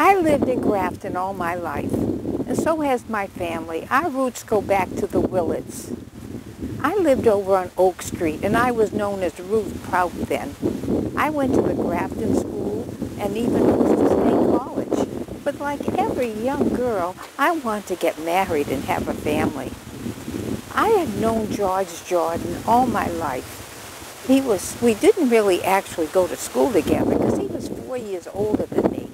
I lived in Grafton all my life, and so has my family. Our roots go back to the Willards. I lived over on Oak Street, and I was known as Ruth Prout then. I went to the Grafton School and even Worcester State College. But like every young girl, I wanted to get married and have a family. I had known George Jordan all my life. We didn't really actually go to school together because he was 4 years older than me.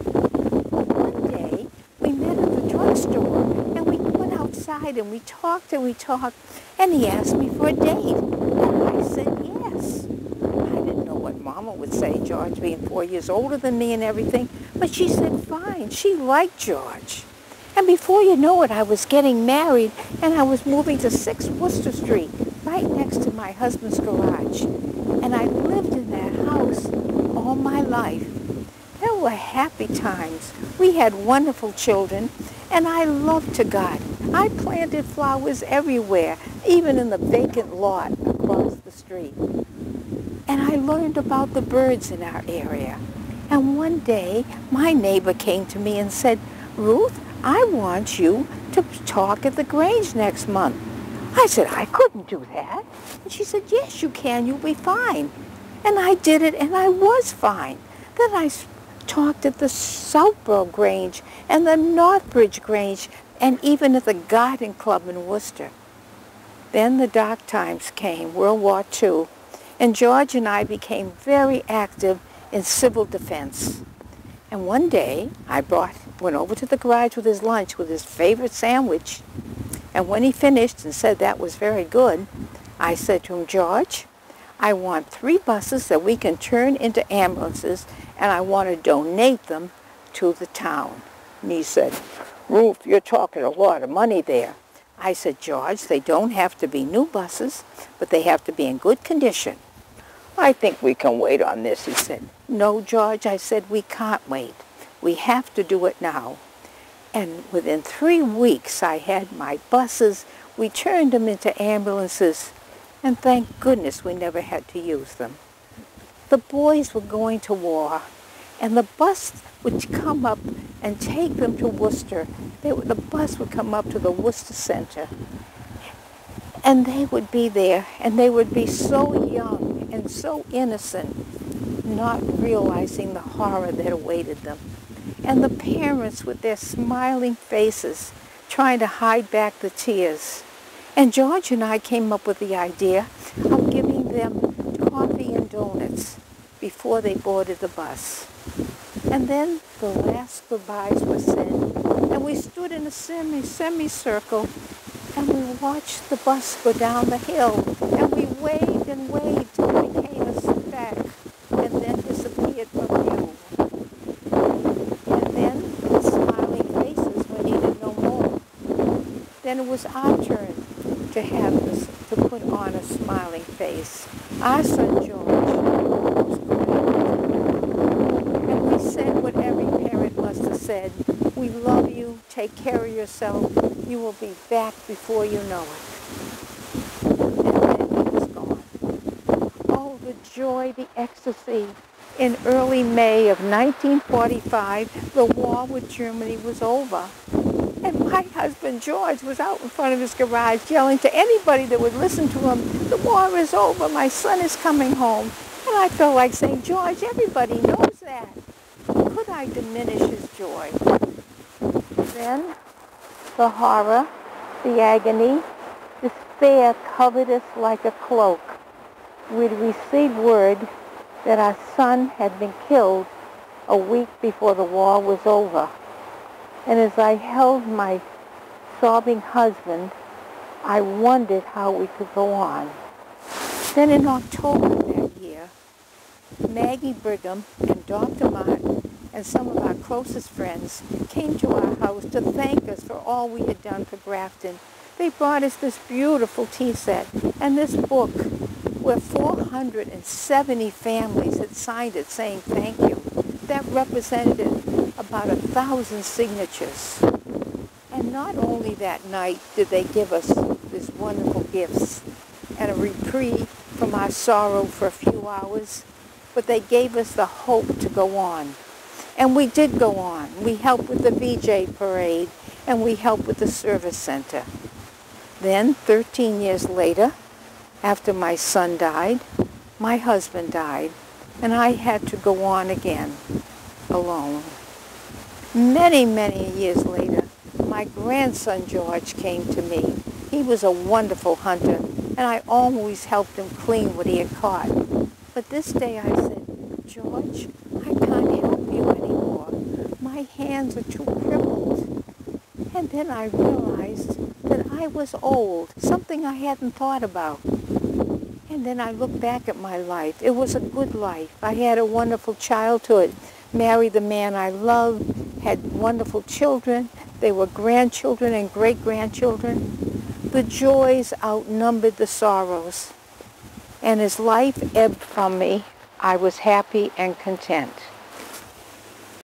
One day, we met at the drugstore, and we went outside, and we talked, and he asked me for a date. And I said yes. I didn't know what Mama would say, George being 4 years older than me and everything, but she said fine. She liked George. And before you know it, I was getting married, and I was moving to 6 Worcester Street, right next to my husband's garage. And I lived in that house all my life. There were happy times. We had wonderful children, and I loved to garden. I planted flowers everywhere, even in the vacant lot across the street. And I learned about the birds in our area. And one day, my neighbor came to me and said, Ruth, I want you to talk at the Grange next month. I said, I couldn't do that. And she said, yes, you can. You'll be fine. And I did it, and I was fine. Then I talked at the Southborough Grange and the Northbridge Grange and even at the Garden Club in Worcester. Then the dark times came, World War II, and George and I became very active in civil defense. And one day, I went over to the garage with his lunch with his favorite sandwich. And when he finished and said that was very good, I said to him, George, I want 3 buses that we can turn into ambulances, and I want to donate them to the town. And he said, Ruth, you're talking a lot of money there. I said, George, they don't have to be new buses, but they have to be in good condition. I think we can wait on this, he said. No, George, I said, we can't wait. We have to do it now. And within 3 weeks, I had my buses. We turned them into ambulances, and thank goodness we never had to use them. The boys were going to war, and the bus would come up and take them to Worcester. The bus would come up to the Worcester Center, and they would be there, and they would be so young and so innocent, not realizing the horror that awaited them. And the parents with their smiling faces trying to hide back the tears. And George and I came up with the idea of giving them coffee and donuts before they boarded the bus. And then the last goodbyes were said, and we stood in a semicircle, and we watched the bus go down the hill, and we waved and waved till they came a speck, and then disappeared from view. Then it was our turn to put on a smiling face. Our son George was going, and we said what every parent must have said. We love you, take care of yourself, you will be back before you know it. And then he was gone. Oh, the joy, the ecstasy. In early May of 1945, the war with Germany was over. And my husband, George, was out in front of his garage yelling to anybody that would listen to him, the war is over, my son is coming home. And I felt like saying, George, everybody knows that. Could I diminish his joy? Then the horror, the agony, despair covered us like a cloak. We'd received word that our son had been killed a week before the war was over. And as I held my sobbing husband, I wondered how we could go on. Then in October that year, Maggie Brigham and Dr. Martin and some of our closest friends came to our house to thank us for all we had done for Grafton. They brought us this beautiful tea set and this book where 470 families had signed it saying thank you. That represented about 1,000 signatures. And not only that night did they give us these wonderful gifts and a reprieve from our sorrow for a few hours, but they gave us the hope to go on. And we did go on. We helped with the VJ parade, and we helped with the service center. Then, 13 years later, after my son died, my husband died, and I had to go on again, alone. Many, many years later, my grandson George came to me. He was a wonderful hunter, and I always helped him clean what he had caught. But this day I said, George, I can't help you anymore. My hands are too crippled. And then I realized that I was old, something I hadn't thought about. And then I looked back at my life. It was a good life. I had a wonderful childhood, married the man I loved, had wonderful children. They were grandchildren and great-grandchildren. The joys outnumbered the sorrows. And as life ebbed from me, I was happy and content.